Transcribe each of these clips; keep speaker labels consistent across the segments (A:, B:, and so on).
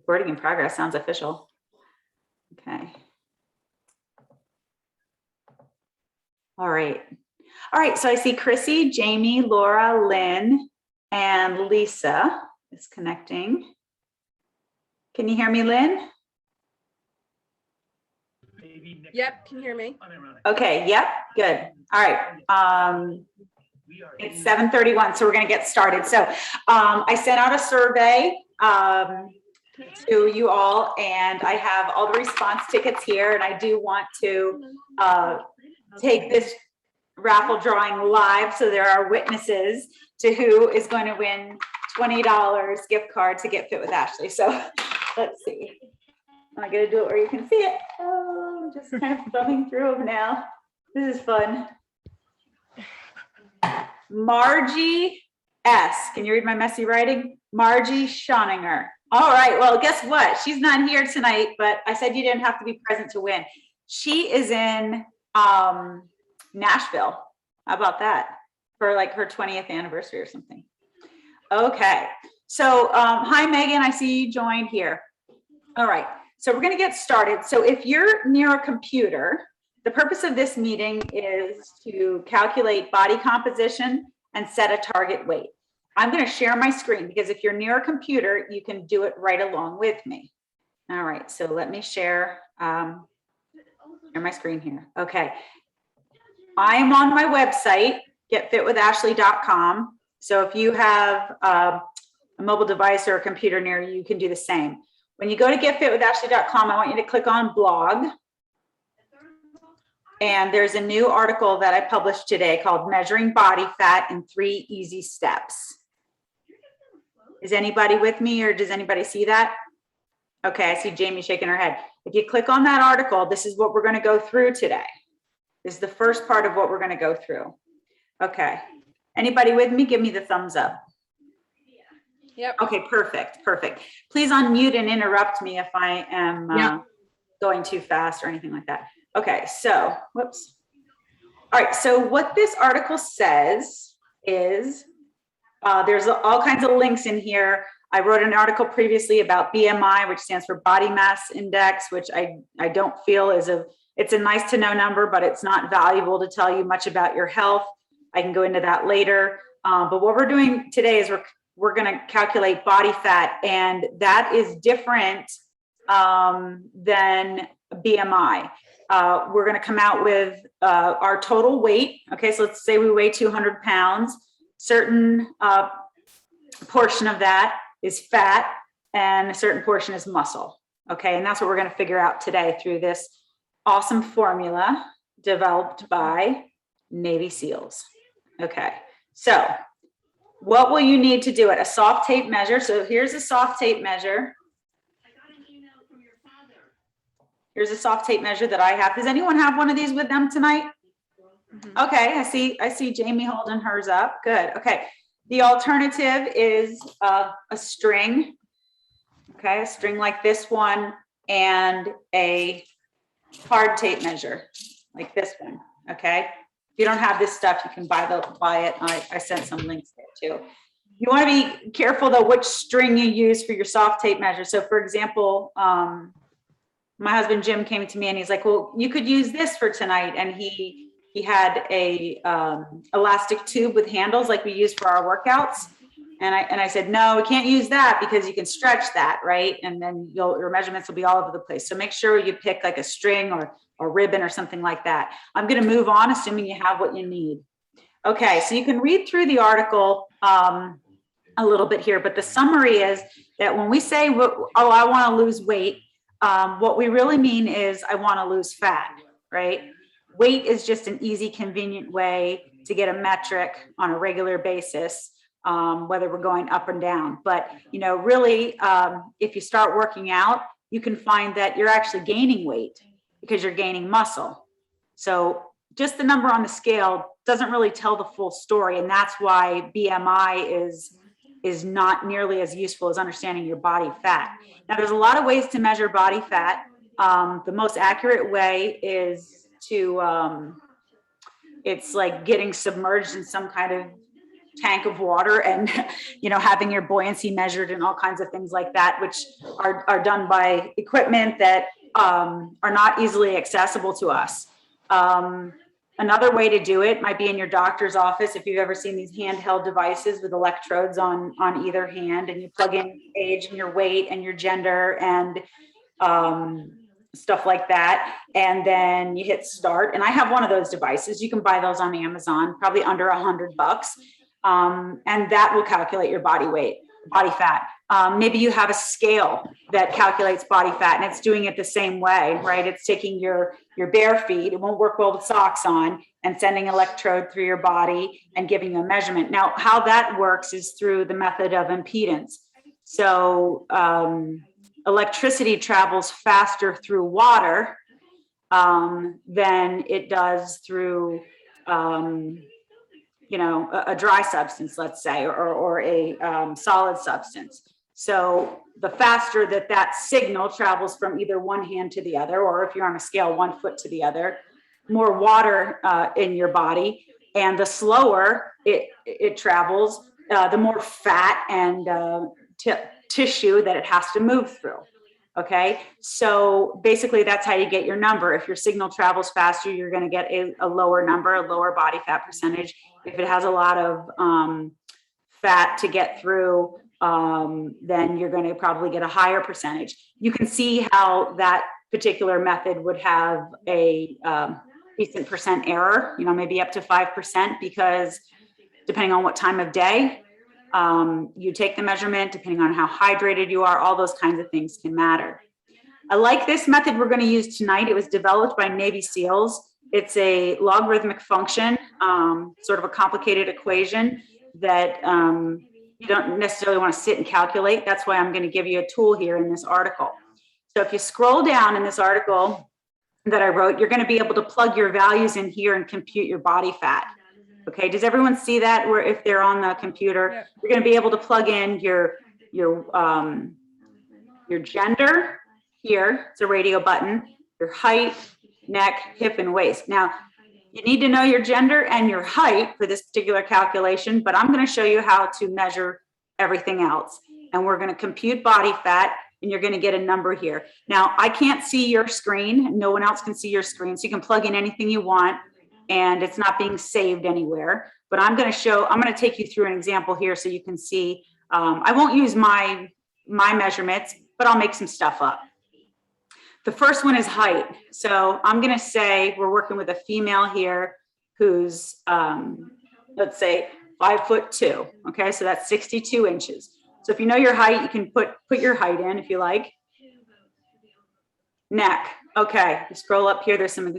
A: Recording in progress sounds official. Okay. All right. All right. So I see Chrissy, Jamie, Laura, Lynn, and Lisa is connecting. Can you hear me, Lynn?
B: Yep, can you hear me?
A: Okay. Yep. Good. All right. It's 7:31, so we're going to get started. So I sent out a survey to you all, and I have all the response tickets here, and I do want to take this raffle drawing live, so there are witnesses to who is going to win $20 gift card to Get Fit with Ashley. So let's see. Am I going to do it where you can see it? Oh, I'm just kind of thumbing through them now. This is fun. Margie S. Can you read my messy writing? Margie Schoninger. All right. Well, guess what? She's not here tonight, but I said you didn't have to be present to win. She is in Nashville. How about that? For like her 20th anniversary or something. Okay. So hi, Megan. I see you joined here. All right. So we're going to get started. So if you're near a computer, the purpose of this meeting is to calculate body composition and set a target weight. I'm going to share my screen because if you're near a computer, you can do it right along with me. All right, so let me share my screen here. Okay, I am on my website, getfitwithashley.com. So if you have a mobile device or a computer near you, you can do the same. When you go to getfitwithashley.com, I want you to click on blog. And there's a new article that I published today called Measuring Body Fat in 3 Easy Steps. Is anybody with me, or does anybody see that? Okay, I see Jamie shaking her head. If you click on that article, this is what we're going to go through today. This is the first part of what we're going to go through. Okay, anybody with me? Give me the thumbs up.
B: Yep.
A: Okay, perfect, perfect. Please unmute and interrupt me if I am going too fast or anything like that. Okay, so, whoops. All right, so what this article says is, there's all kinds of links in here. I wrote an article previously about BMI, which stands for Body Mass Index, which I don't feel it's a nice to know number, but it's not valuable to tell you much about your health. I can go into that later. But what we're doing today is we're gonna calculate body fat, and that is different than BMI. We're going to come out with our total weight. Okay, so let's say we weigh 200 pounds. Certain portion of that is fat and a certain portion is muscle. Okay, and that's what we're going to figure out today through this awesome formula developed by Navy SEALs. Okay, so what will you need to do it? A soft tape measure. So here's a soft tape measure. Here's a soft tape measure that I have. Does anyone have one of these with them tonight? Mm-hmm. Okay, I see Jamie holding hers up. Good. Okay. The alternative is a string. Okay, a string like this one, and a hard tape measure like this one. Okay. If you don't have this stuff, you can buy it. I sent some links there too. You want to be careful though which string you use for your soft tape measure. So for example, my husband Jim came to me and he's like, well, you could use this for tonight. And he had a elastic tube with handles like we use for our workouts. And I said, no, we can't use that because you can stretch that, right? And then your measurements will be all over the place. So make sure you pick like a string or ribbon or something like that. I'm going to move on, assuming you have what you need. Okay, so you can read through the article a little bit here, but the summary is that when we say, oh, I want to lose weight, what we really mean is I want to lose fat, right? Weight is just an easy, convenient way to get a metric on a regular basis, whether we're going up and down. But, really, if you start working out, you can find that you're actually gaining weight because you're gaining muscle. So just the number on the scale doesn't really tell the full story. And that's why BMI is not nearly as useful as understanding your body fat. Now, there's a lot of ways to measure body fat. The most accurate way is to, it's like getting submerged in some kind of tank of water and, having your buoyancy measured and all kinds of things like that, which are done by equipment that are not easily accessible to us. Another way to do it might be in your doctor's office. If you've ever seen these handheld devices with electrodes on either hand, and you plug in your age and your weight and your gender and stuff like that. And then you hit start. And I have one of those devices. You can buy those on Amazon, probably under $100. And that will calculate your body weight, body fat. Maybe you have a scale that calculates body fat, and it's doing it the same way, right? It's taking your bare feet, it won't work well with socks on, and sending an electrode through your body and giving you a measurement. Now, how that works is through the method of impedance. So electricity travels faster through water than it does through a dry substance, let's say, or a solid substance. So the faster that signal travels from either one hand to the other, or if you're on a scale, 1 foot to the other, more water in your body, and the slower it travels, the more fat and tissue that it has to move through. Okay, so basically that's how you get your number. If your signal travels faster, you're going to get a lower number, a lower body fat percentage. If it has a lot of fat to get through, then you're going to probably get a higher percentage. You can see how that particular method would have a decent percent error, maybe up to 5%, because depending on what time of day you take the measurement, depending on how hydrated you are, all those kinds of things can matter. I like this method we're going to use tonight. It was developed by Navy SEALs. It's a logarithmic function, sort of a complicated equation that you don't necessarily want to sit and calculate. That's why I'm going to give you a tool here in this article. So if you scroll down in this article that I wrote, you're going to be able to plug your values in here and compute your body fat. Okay, does everyone see that? Where if they're on the computer, yeah, you're going to be able to plug in your gender here. It's a radio button. Your height, neck, hip, and waist. Now, you need to know your gender and your height for this particular calculation, but I'm going to show you how to measure everything else. And we're going to compute body fat, and you're going to get a number here. Now, I can't see your screen. No one else can see your screen, so you can plug in anything you want, and it's not being saved anywhere. But I'm going to take you through an example here so you can see. I won't use my measurements, but I'll make some stuff up. The first one is height. So I'm going to say we're working with a female here who's, let's say, 5'2". Okay, so that's 62 inches. So if you know your height, you can put your height in if you like. Neck. Okay, you scroll up here. There's some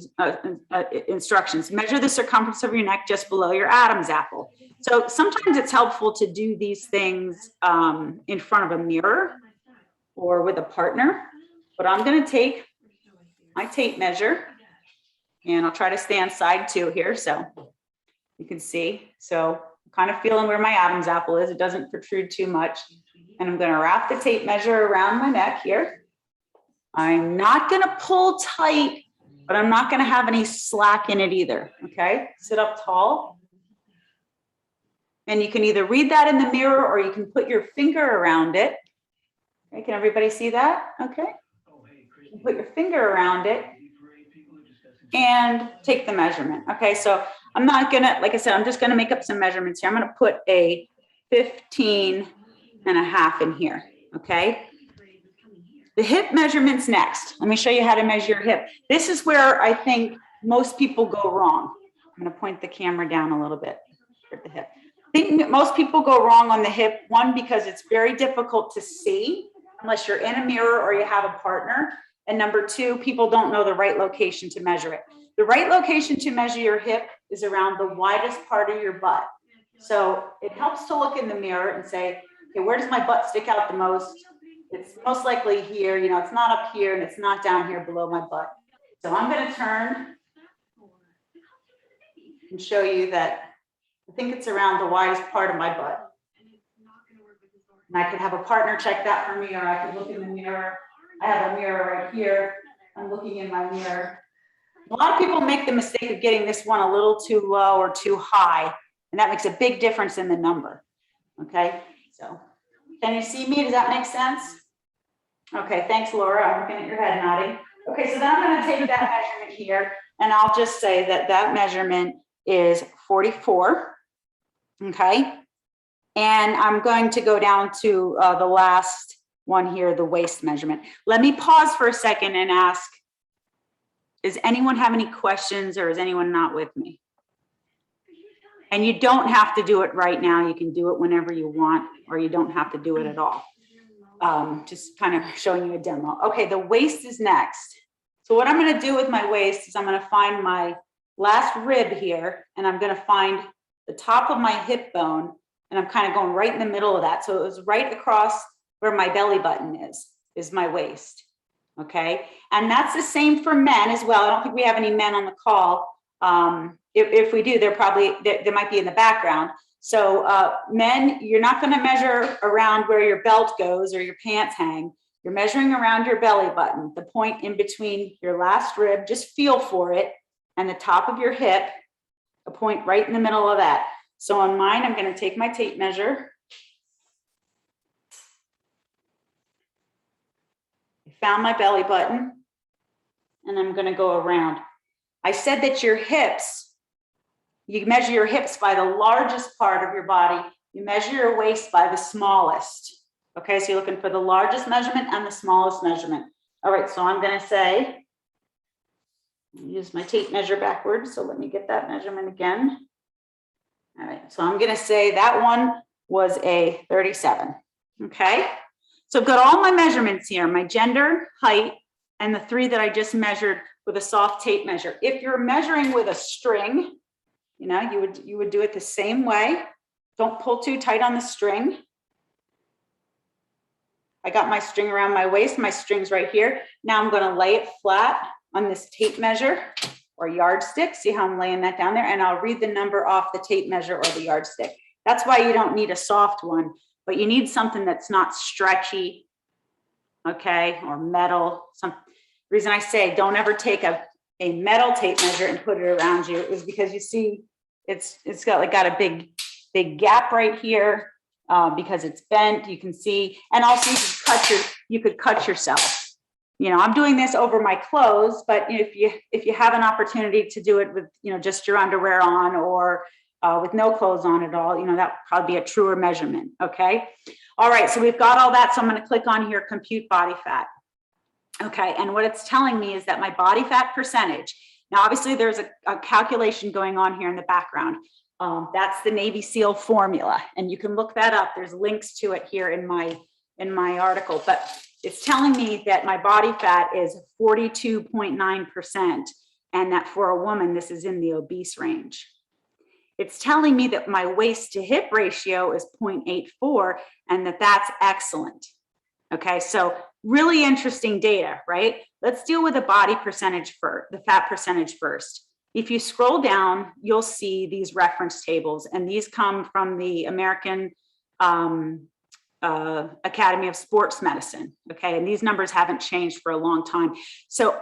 A: instructions. Measure the circumference of your neck just below your Adam's apple. So sometimes it's helpful to do these things in front of a mirror or with a partner. But I'm going to take my tape measure, and I'll try to stay on side 2 here so you can see. So I'm kind of feeling where my Adam's apple is. It doesn't protrude too much. And I'm going to wrap the tape measure around my neck here. I'm not going to pull tight, but I'm not going to have any slack in it either. Okay, sit up tall. And you can either read that in the mirror or you can put your finger around it. Okay, can everybody see that? Okay. Put your finger around it and take the measurement. Okay, so I'm not gonna, like I said, I'm just gonna make up some measurements here. I'm gonna put a 15 and a half in here, okay? The hip measurement's next. Let me show you how to measure your hip. This is where I think most people go wrong. I'm gonna point the camera down a little bit at the hip. I think most people go wrong on the hip, one, because it's very difficult to see unless you're in a mirror or you have a partner. And number 2, people don't know the right location to measure it. The right location to measure your hip is around the widest part of your butt. So it helps to look in the mirror and say, okay, where does my butt stick out the most? It's most likely here, it's not up here and it's not down here below my butt. So I'm going to turn and show you that I think it's around the widest part of my butt. And I could have a partner check that for me, or I could look in the mirror. I have a mirror right here. I'm looking in my mirror. A lot of people make the mistake of getting this one a little too low or too high. And that makes a big difference in the number. Okay, so can you see me? Does that make sense? Okay, thanks, Laura. I'm looking at your head nodding. Okay, so then I'm going to take that measurement here, and I'll just say that that measurement is 44. Okay, and I'm going to go down to the last one here, the waist measurement. Let me pause for a second and ask, does anyone have any questions, or is anyone not with me? And you don't have to do it right now. You can do it whenever you want, or you don't have to do it at all. Just kind of showing you a demo. Okay, the waist is next. So what I'm going to do with my waist is I'm going to find my last rib here, and I'm going to find the top of my hip bone, and I'm kind of going right in the middle of that. So it was right across where my belly button is my waist. Okay, and that's the same for men as well. I don't think we have any men on the call. If we do, they might be in the background. So men, you're not going to measure around where your belt goes or your pants hang. You're measuring around your belly button, the point in between your last rib, just feel for it, and the top of your hip, a point right in the middle of that. So on mine, I'm going to take my tape measure. I found my belly button, and I'm going to go around. I said that your hips, you measure your hips by the largest part of your body. You measure your waist by the smallest. Okay, so you're looking for the largest measurement and the smallest measurement. All right, so I'm going to say, use my tape measure backwards. So let me get that measurement again. All right, so I'm going to say that one was a 37. Okay, so I've got all my measurements here, my gender, height, and the 3 that I just measured with a soft tape measure. If you're measuring with a string, you know, you would do it the same way. Don't pull too tight on the string. I got my string around my waist, my string's right here. Now I'm going to lay it flat on this tape measure or yardstick. See how I'm laying that down there? And I'll read the number off the tape measure or the yardstick. That's why you don't need a soft one, but you need something that's not stretchy, okay, or metal. Some reason I say don't ever take a metal tape measure and put it around you is because you see it's got a big gap right here. Because it's bent, you can see, and also you could cut yourself. You know, I'm doing this over my clothes, but if you have an opportunity to do it with, you know, just your underwear on or with no clothes on at all, you know, that would probably be a truer measurement. Okay. All right. So we've got all that. So I'm going to click on here, compute body fat. Okay. And what it's telling me is that my body fat percentage. Now, obviously there's a calculation going on here in the background. That's the Navy SEAL formula, and you can look that up. There's links to it here in my article, but it's telling me that my body fat is 42.9%, and that for a woman, this is in the obese range. It's telling me that my waist to hip ratio is 0.84, and that's excellent. Okay, so really interesting data, right? Let's deal with the body percentage first, the fat percentage first. If you scroll down, you'll see these reference tables, and these come from the American Academy of Sports Medicine. Okay, and these numbers haven't changed for a long time. So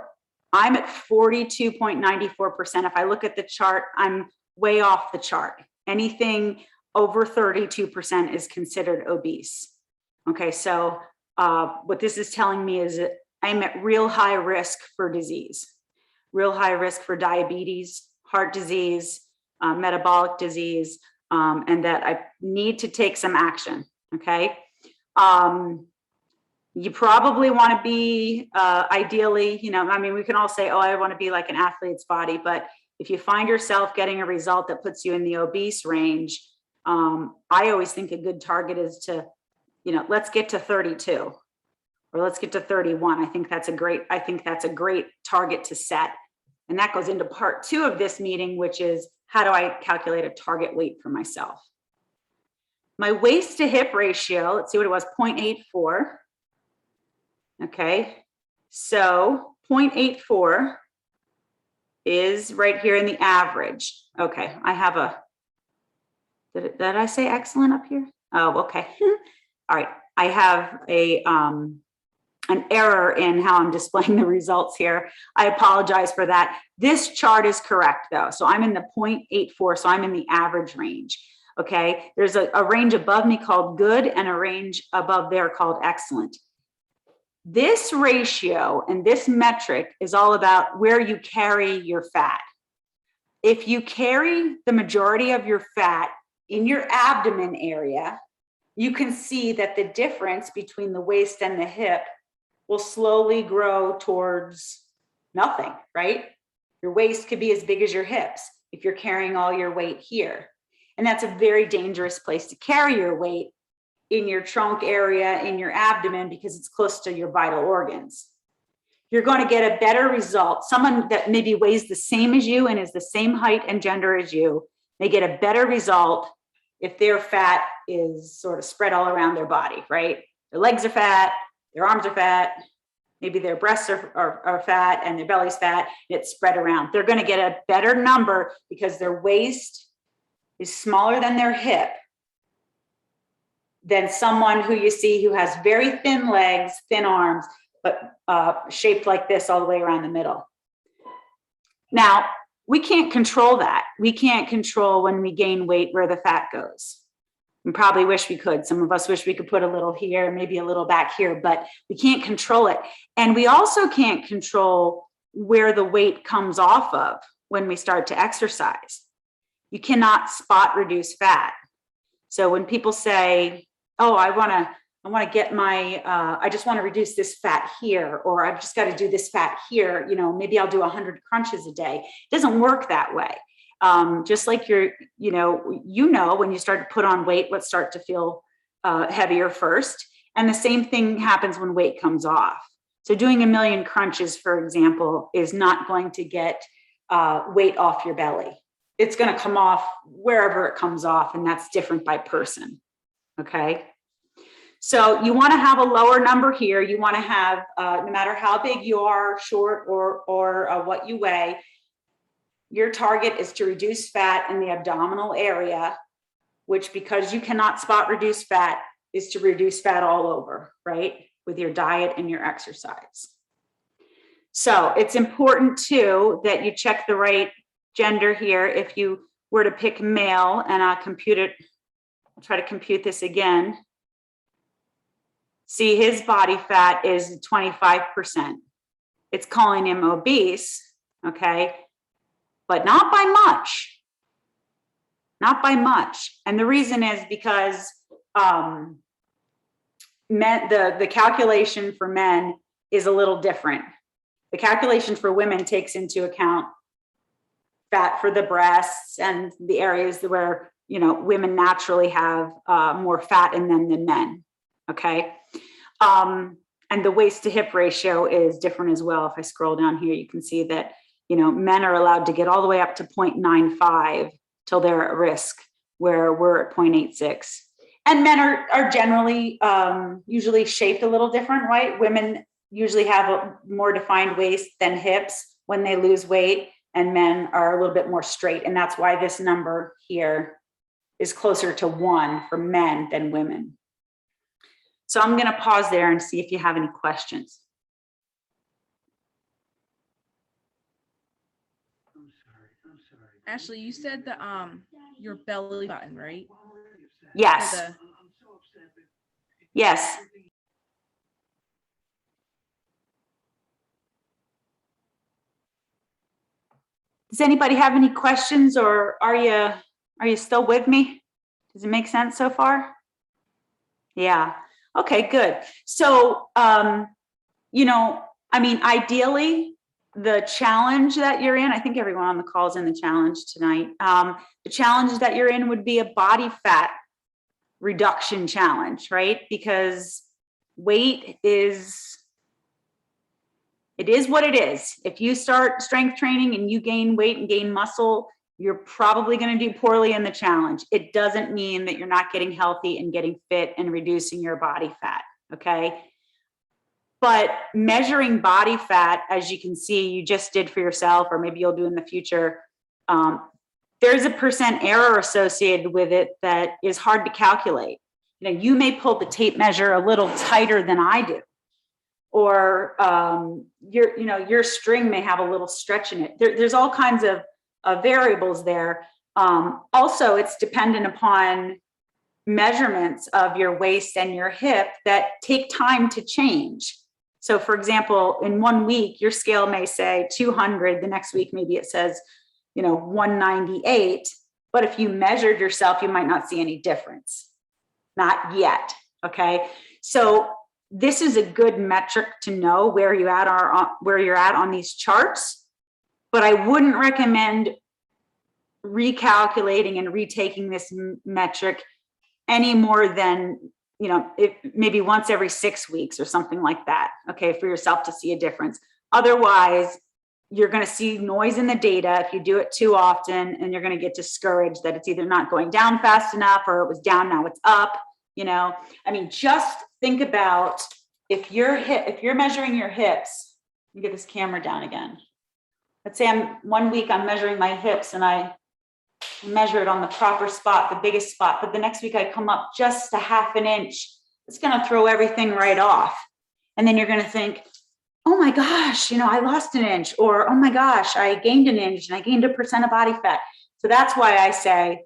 A: I'm at 42.94%. If I look at the chart, I'm way off the chart. Anything over 32% is considered obese. Okay, so what this is telling me is that I'm at real high risk for disease. Real high risk for diabetes, heart disease, metabolic disease, and that I need to take some action, okay? You probably wanna be, ideally, you know, I mean, we can all say, oh, I wanna be like an athlete's body, but if you find yourself getting a result that puts you in the obese range, I always think a good target is to, you know, let's get to 32. Or let's get to 31. I think that's a great target to set. And that goes into part 2 of this meeting, which is how do I calculate a target weight for myself? My waist to hip ratio, let's see what it was, 0.84. Okay, so 0.84 is right here in the average. Okay, I have a, did I say excellent up here? Oh, okay. All right, I have a an error in how I'm displaying the results here. I apologize for that. This chart is correct though. So I'm in the 0.84, so I'm in the average range. Okay, there's a range above me called good and a range above there called excellent. This ratio and this metric is all about where you carry your fat. If you carry the majority of your fat in your abdomen area, you can see that the difference between the waist and the hip will slowly grow towards nothing, right? Your waist could be as big as your hips if you're carrying all your weight here. And that's a very dangerous place to carry your weight, in your trunk area, in your abdomen, because it's close to your vital organs. You're going to get a better result. Someone that maybe weighs the same as you and is the same height and gender as you, they get a better result if their fat is sort of spread all around their body, right? Their legs are fat, their arms are fat, maybe their breasts are fat and their belly's fat, and it's spread around. They're going to get a better number because their waist is smaller than their hip than someone who you see who has very thin legs, thin arms, but shaped like this all the way around the middle. Now, we can't control that. We can't control when we gain weight where the fat goes. We probably wish we could. Some of us wish we could put a little here, maybe a little back here, but we can't control it. And we also can't control where the weight comes off of when we start to exercise. You cannot spot reduce fat. So when people say, oh, I want to get my, I just want to reduce this fat here, or I've just got to do this fat here, you know, maybe I'll do 100 crunches a day. It doesn't work that way. Just like when you start to put on weight, let's start to feel heavier first. And the same thing happens when weight comes off. So doing 1,000,000 crunches, for example, is not going to get weight off your belly. It's going to come off wherever it comes off, and that's different by person. Okay. So you want to have a lower number here. You want to have, no matter how big you are, short or what you weigh, your target is to reduce fat in the abdominal area, which, because you cannot spot reduce fat, is to reduce fat all over, right? With your diet and your exercise. So it's important too that you check the right gender here. If you were to pick male, and I'll try to compute this again. See, his body fat is 25%. It's calling him obese, okay? But not by much, not by much. And the reason is because the calculation for men is a little different. The calculation for women takes into account fat for the breasts and the areas where, women naturally have more fat in them than men, okay? And the waist to hip ratio is different as well. If I scroll down here, you can see that, men are allowed to get all the way up to 0.95 till they're at risk, where we're at 0.86. And men are generally usually shaped a little different, right? Women usually have a more defined waist than hips when they lose weight, and men are a little bit more straight. And that's why this number here is closer to 1 for men than women. So I'm going to pause there and see if you have any questions.
C: I'm sorry.
B: Ashley, you said the your belly button, right?
A: Yes.
B: For
A: Yes. Does anybody have any questions, or are you still with me? Does it make sense so far? Yeah. Okay, good. So, ideally, the challenge that you're in, I think everyone on the call is in the challenge tonight. The challenge that you're in would be a body fat reduction challenge, right? Because weight is what it is. If you start strength training and you gain weight and gain muscle, you're probably going to do poorly in the challenge. It doesn't mean that you're not getting healthy and getting fit and reducing your body fat, okay? But measuring body fat, as you can see, you just did for yourself, or maybe you'll do in the future, there's a % error associated with it that is hard to calculate. You may pull the tape measure a little tighter than I do, or your string may have a little stretch in it. There's all kinds of variables there. Also, it's dependent upon measurements of your waist and your hip that take time to change. So for example, in 1 week, your scale may say 200. The next week, maybe it says, 198. But if you measured yourself, you might not see any difference. Not yet. Okay. So this is a good metric to know where you're at on these charts, but I wouldn't recommend recalculating and retaking this metric any more than, maybe once every 6 weeks or something like that. Okay. For yourself to see a difference. Otherwise, you're going to see noise in the data if you do it too often, and you're going to get discouraged that it's either not going down fast enough or it was down, now it's up. Just think about if you're measuring your hips. Let me get this camera down again. Let's say 1 week I'm measuring my hips and I measure it on the proper spot, the biggest spot, but the next week I come up just a half an inch. It's going to throw everything right off. And then you're going to think, oh my gosh, I lost an inch, or, oh my gosh, I gained an inch and I gained 1% of body fat. So that's why I say,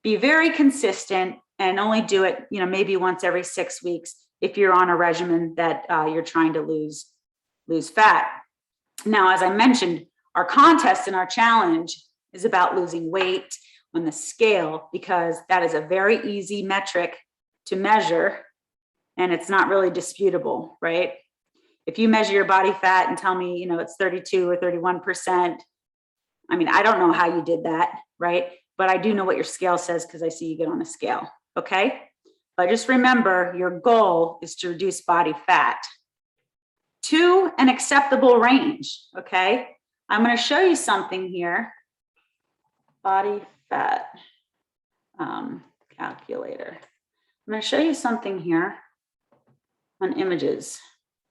A: be very consistent and only do it, maybe once every 6 weeks if you're on a regimen that you're trying to lose fat. Now, as I mentioned, our contest and our challenge is about losing weight on the scale, because that is a very easy metric to measure and it's not really disputable, right? If you measure your body fat and tell me, it's 32 or 31%, I don't know how you did that, right? But I do know what your scale says because I see you get on a scale, okay? But just remember, your goal is to reduce body fat to an acceptable range, okay? I'm going to show you something here. Body fat calculator. I'm going to show you something here on images,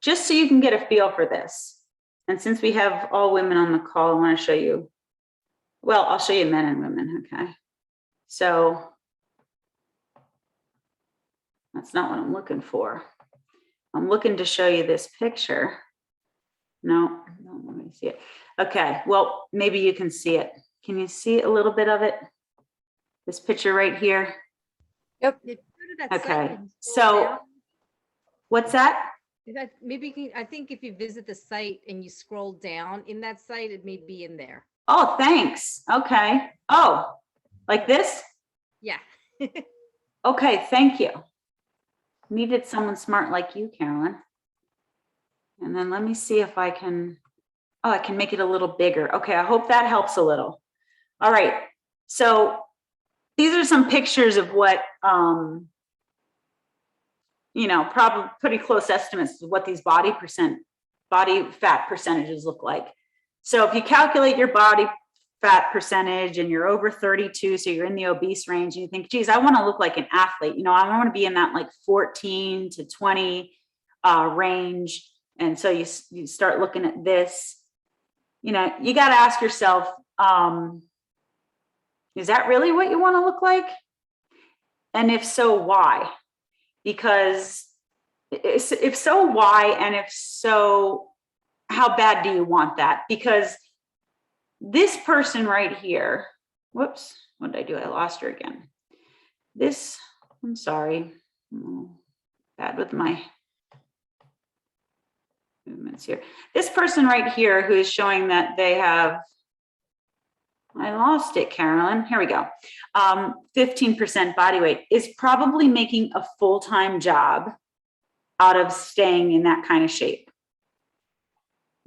A: just so you can get a feel for this. And since we have all women on the call, I want to show you, I'll show you men and women, okay? So that's not what I'm looking for. I'm looking to show you this picture. No, let me see it. Okay, well, maybe you can see it. Can you see a little bit of it? This picture right here?
D: Yep.
A: Okay, so what's that?
D: Maybe I think if you visit the site and you scroll down in that site, it may be in there.
A: Oh, thanks. Okay. Oh, like this?
D: Yeah.
A: Okay, thank you. Needed someone smart like you, Carolyn. And then let me see if I can make it a little bigger. Okay, I hope that helps a little. All right, so these are some pictures of what, probably pretty close estimates of what these body fat percentages look like. So if you calculate your body fat percentage and you're over 32, so you're in the obese range, and you think, geez, I want to look like an athlete. I want to be in that like 14 to 20 range. And so you start looking at this, you got to ask yourself, is that really what you want to look like? And if so, why? Because if so, why? And if so, how bad do you want that? Because this person right here, whoops, what did I do? I lost her again. I'm sorry, bad with my movements here. This person right here who is showing that they have, I lost it, Carolyn. Here we go. 15% body weight is probably making a full-time job out of staying in that kind of shape.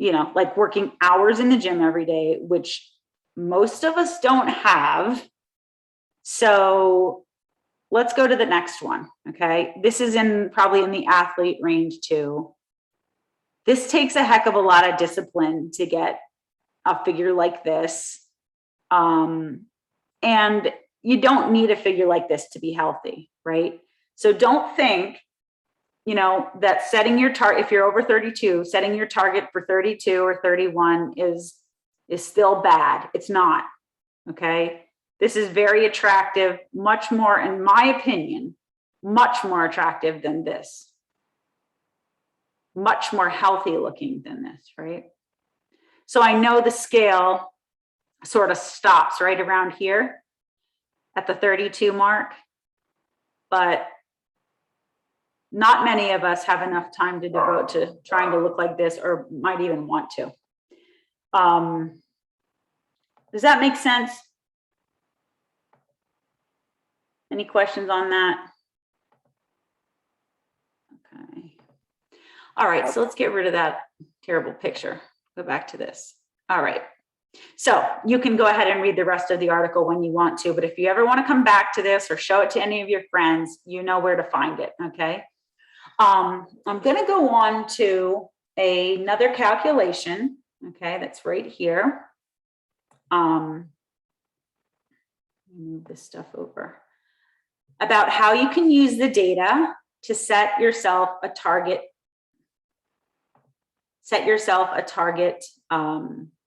A: Like working hours in the gym every day, which most of us don't have. So let's go to the next one. Okay. This is probably in the athlete range too. This takes a heck of a lot of discipline to get a figure like this. And you don't need a figure like this to be healthy, right? So don't think, that setting your target, if you're over 32, setting your target for 32 or 31 is still bad. It's not, okay? This is very attractive, much more, in my opinion, much more attractive than this. much more healthy looking than this, right? So I know the scale sort of stops right around here at the 32 mark, but not many of us have enough time to devote to trying to look like this, or might even want to. Does that make sense? Any questions on that? Okay. All right, so let's get rid of that terrible picture. Go back to this. All right. So you can go ahead and read the rest of the article when you want to, but if you ever want to come back to this or show it to any of your friends, you know where to find it, okay? I'm going to go on to another calculation, okay, that's right here. Move this stuff over. About how you can use the data to set yourself a target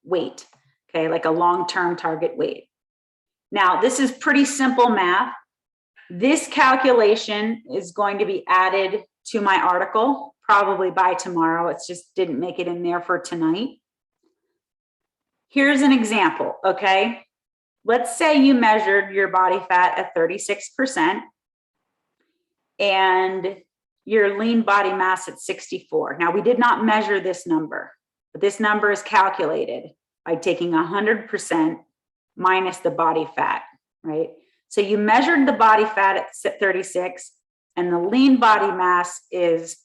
A: weight, okay, like a long-term target weight. Now, this is pretty simple math. This calculation is going to be added to my article probably by tomorrow. It's just didn't make it in there for tonight. Here's an example, okay? Let's say you measured your body fat at 36% and your lean body mass at 64. Now, we did not measure this number, but this number is calculated by taking 100% minus the body fat, right? So you measured the body fat at 36 and the lean body mass is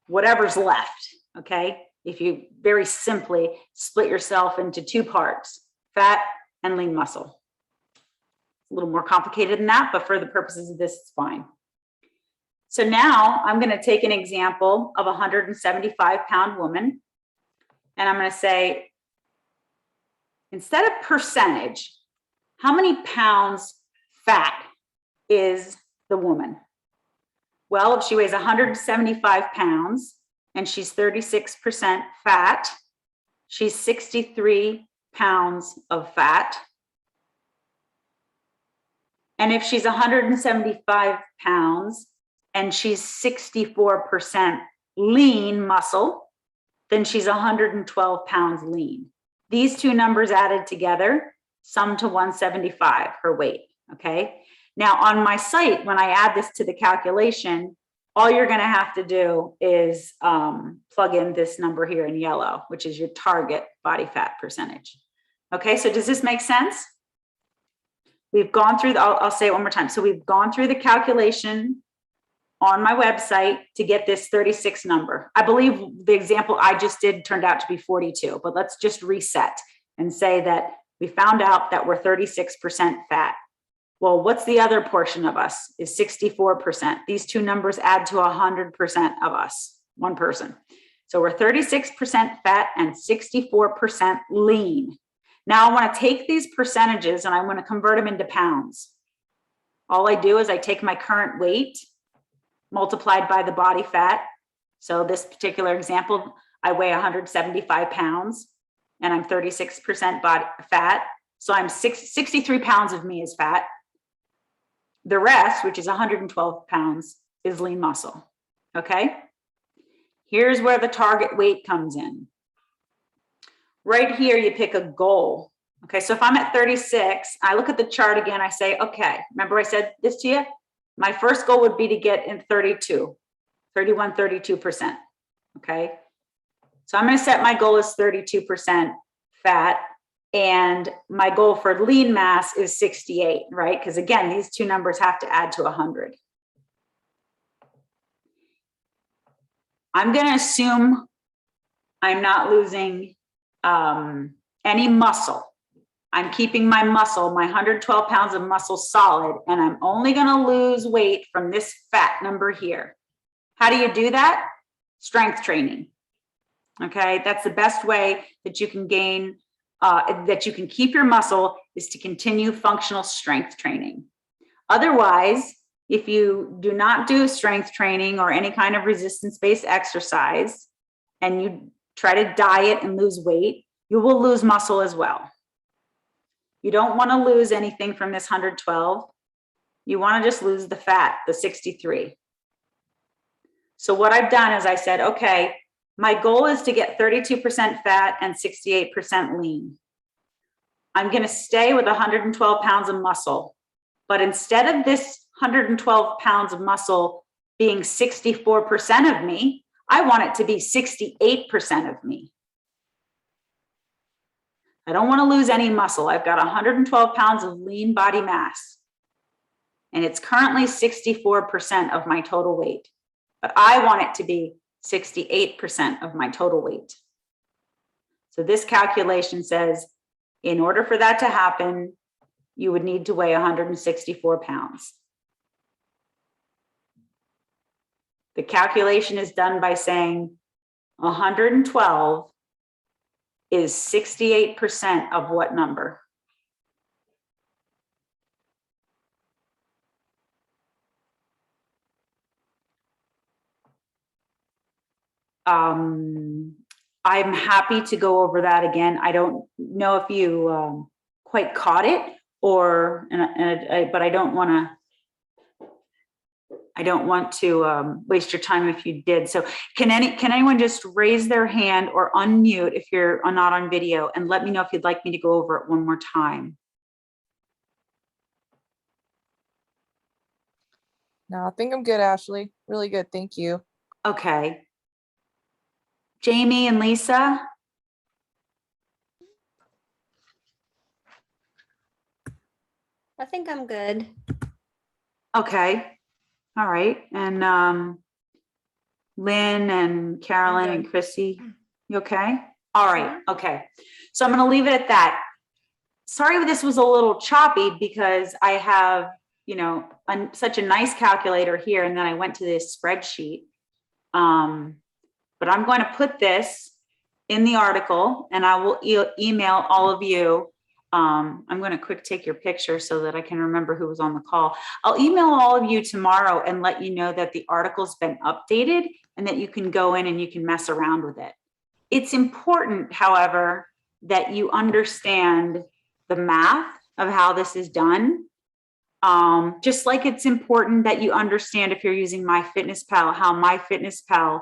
A: whatever's left, okay? If you very simply split yourself into two parts, fat and lean muscle. A little more complicated than that, but for the purposes of this, it's fine. So now I'm going to take an example of a 175-pound woman, and I'm going to say, instead of percentage, how many pounds fat is the woman? Well, if she weighs 175 pounds and she's 36% fat, she's 63 pounds of fat. And if she's 175 pounds and she's 64% lean muscle, then she's 112 pounds lean. These two numbers added together sum to 175, her weight, okay? Now on my site, when I add this to the calculation, all you're gonna have to do is plug in this number here in yellow, which is your target body fat percentage. Okay, so does this make sense? We've gone through, I'll say it one more time. So we've gone through the calculation on my website to get this 36 number. I believe the example I just did turned out to be 42, but let's just reset and say that we found out that we're 36% fat. Well, what's the other portion of us is 64%. These two numbers add to 100% of us, one person. So we're 36% fat and 64% lean. Now I want to take these percentages and I want to convert them into pounds. All I do is I take my current weight multiplied by the body fat. So this particular example, I weigh 175 pounds and I'm 36% body fat. So I'm 63 pounds of me is fat. The rest, which is 112 pounds, is lean muscle, okay? Here's where the target weight comes in. Right here, you pick a goal. Okay, so if I'm at 36, I look at the chart again, I say, okay, remember I said this to you? My first goal would be to get in 32%, okay? So I'm gonna set my goal as 32% fat, and my goal for lean mass is 68, right? Because again, these two numbers have to add to 100. I'm gonna assume I'm not losing any muscle. I'm keeping my muscle, my 112 pounds of muscle solid, and I'm only gonna lose weight from this fat number here. How do you do that? Strength training, okay? That's the best way that you can gain, that you can keep your muscle, is to continue functional strength training. Otherwise, if you do not do strength training or any kind of resistance-based exercise, and you try to diet and lose weight, you will lose muscle as well. You don't want to lose anything from this 112. You want to just lose the fat, the 63. So what I've done is I said, okay, My goal is to get 32% fat and 68% lean. I'm going to stay with 112 pounds of muscle, but instead of this 112 pounds of muscle being 64% of me, I want it to be 68% of me. I don't want to lose any muscle. I've got 112 pounds of lean body mass, and it's currently 64% of my total weight, but I want it to be 68% of my total weight. So this calculation says, in order for that to happen, you would need to weigh 164 pounds. The calculation is done by saying 112 is 68% of what number? I'm happy to go over that again. I don't know if you quite caught it, or but I don't want to waste your time if you did. So can anyone just raise their hand or unmute if you're not on video, and let me know if you'd like me to go over it one more time.
E: No, I think I'm good, Ashley. Really good. Thank you.
A: Okay. Jamie and Lisa?
F: I think I'm good.
A: Okay. All right. And Lynn and Carolyn and Chrissy, you okay? All right. Okay. So I'm going to leave it at that. Sorry, this was a little choppy because I have, you know, such a nice calculator here, and then I went to this spreadsheet. But I'm going to put this in the article, and I will email all of you. I'm going to quick take your picture so that I can remember who was on the call. I'll email all of you tomorrow and let you know that the article's been updated and that you can go in and you can mess around with it. It's important, however, that you understand the math of how this is done. Just like it's important that you understand, if you're using MyFitnessPal, how MyFitnessPal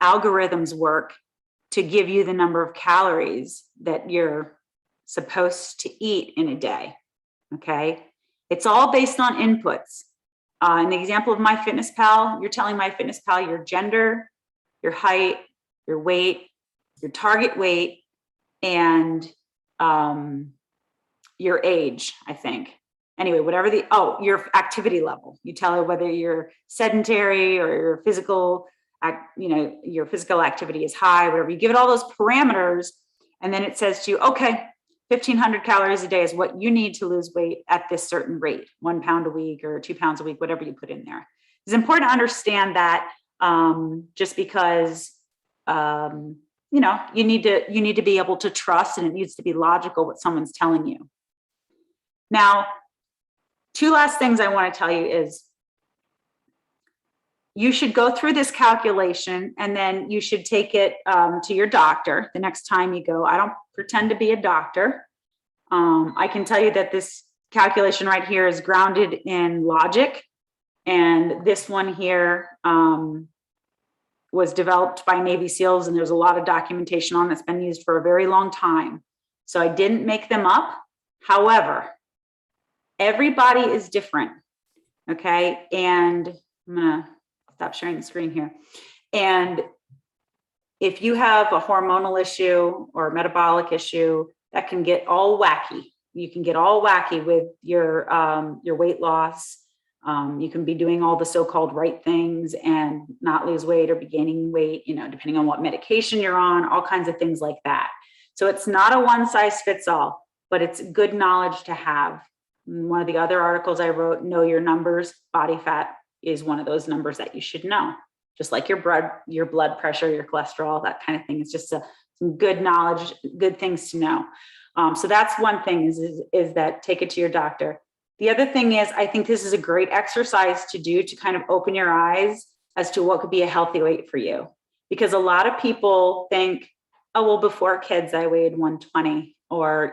A: algorithms work to give you the number of calories that you're supposed to eat in a day. Okay, it's all based on inputs. In the example of MyFitnessPal, you're telling MyFitnessPal your gender, your height, your weight, your target weight, and your age, I think. Anyway, whatever your activity level. You tell her whether you're sedentary or your physical, your physical activity is high, whatever. You give it all those parameters, and then it says to you, okay, 1,500 calories a day is what you need to lose weight at this certain rate, 1 pound a week or 2 pounds a week, whatever you put in there. It's important to understand that, just because, you need to be able to trust, and it needs to be logical what someone's telling you. Now, 2 last things I want to tell you is, you should go through this calculation, and then you should take it to your doctor the next time you go. I don't pretend to be a doctor. I can tell you that this calculation right here is grounded in logic. And this one here was developed by Navy SEALs, and there's a lot of documentation on that's been used for a very long time. So I didn't make them up. However, everybody is different. Okay. And I'm going to stop sharing the screen here. And if you have a hormonal issue or a metabolic issue, that can get all wacky. You can get all wacky with your weight loss. You can be doing all the so-called right things and not lose weight or be gaining weight, depending on what medication you're on, all kinds of things like that. So it's not a one size fits all, but it's good knowledge to have. One of the other articles I wrote, Know Your Numbers, body fat is one of those numbers that you should know, just like your blood pressure, your cholesterol, that kind of thing. It's just some good knowledge, good things to know. So that's one thing is that take it to your doctor. The other thing is, I think this is a great exercise to do to kind of open your eyes as to what could be a healthy weight for you. Because a lot of people think, oh, well, before kids, I weighed 120, or,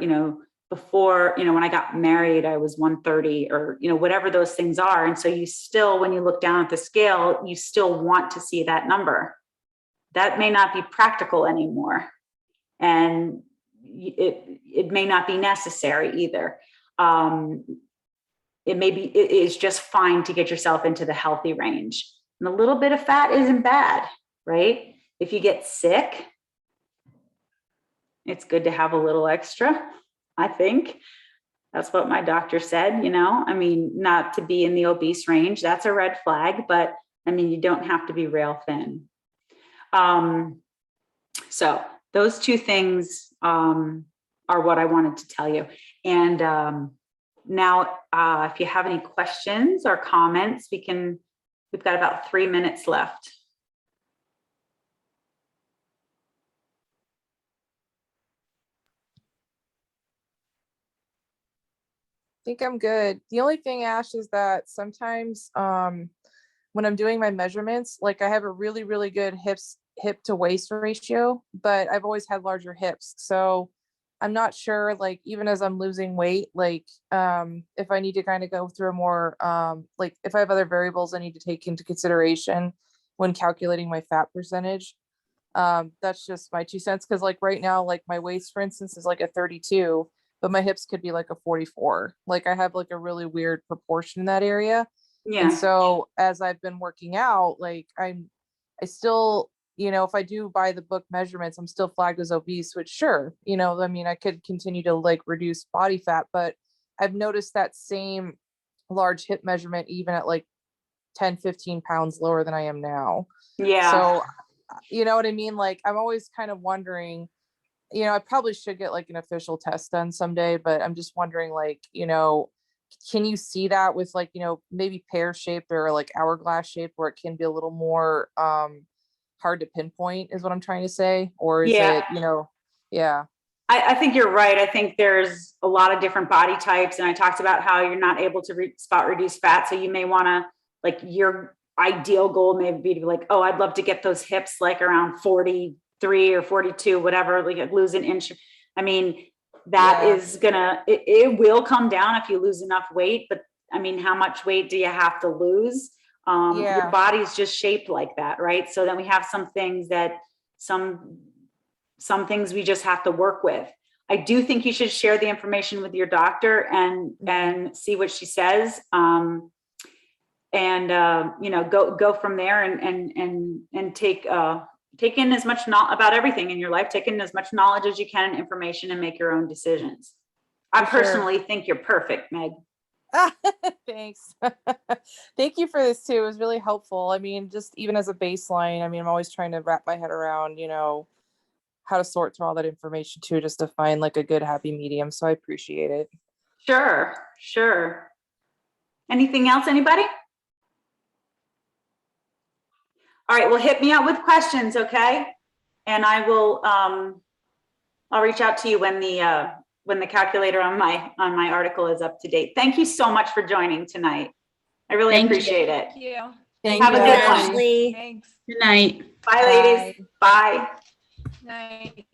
A: before, when I got married, I was 130, or, whatever those things are. And so you still, when you look down at the scale, you still want to see that number. that may not be practical anymore. And it may not be necessary either. It is just fine to get yourself into the healthy range. And a little bit of fat isn't bad, right? If you get sick, it's good to have a little extra, I think. That's what my doctor said, I mean, not to be in the obese range, that's a red flag, but I mean, you don't have to be rail thin. So those two things are what I wanted to tell you. And now, if you have any questions or comments, we've got about 3 minutes left.
E: I think I'm good. The only thing, Ash, is that sometimes when I'm doing my measurements, like I have a really, really good hip to waist ratio, but I've always had larger hips. So I'm not sure, like, even as I'm losing weight, like if I need to kind of go through a more, like if I have other variables I need to take into consideration when calculating my fat percentage. That's just my 2 cents. Cause like right now, like my waist, for instance, is like a 32, but my hips could be like a 44. Like I have like a really weird proportion in that area.
A: Yeah.
E: And so as I've been working out, like I still, if I do by the book measurements, I'm still flagged as obese, which sure, I mean, I could continue to like reduce body fat, but I've noticed that same large hip measurement, even at like 10, 15 pounds lower than I am now.
A: Yeah.
E: So, you know what I mean? Like, I'm always kind of wondering, I probably should get like an official test done someday, but I'm just wondering, like, can you see that with like, maybe pear shaped or like hourglass shaped where it can be a little more hard to pinpoint is what I'm trying to say? Or is it, yeah.
A: I think you're right. I think there's a lot of different body types. And I talked about how you're not able to spot reduce fat. So you may want to, like, your ideal goal may be to be like, oh, I'd love to get those hips like around 43 or 42, whatever, like lose an inch. I mean, that is it will come down if you lose enough weight, but I mean, how much weight do you have to lose? Your body's just shaped like that, right? So then we have some things that some things we just have to work with. I do think you should share the information with your doctor and see what she says. Go from there and take in as much about everything in your life, take in as much knowledge as you can and information and make your own decisions. I personally think you're perfect, Meg.
E: Thanks. Thank you for this too. It was really helpful. I mean, just even as a baseline, I mean, I'm always trying to wrap my head around, how to sort through all that information too, just to find like a good happy medium. So I appreciate it.
A: Sure. Anything else, anybody? All right, well, hit me out with questions, okay? And I will, I'll reach out to you when the calculator on my article is up to date. Thank you so much for joining tonight. I really appreciate it.
B: Thank you.
A: Have a good one.
F: Ashley.
B: Thanks.
G: Good night.
A: Bye, ladies. Bye.
B: Night.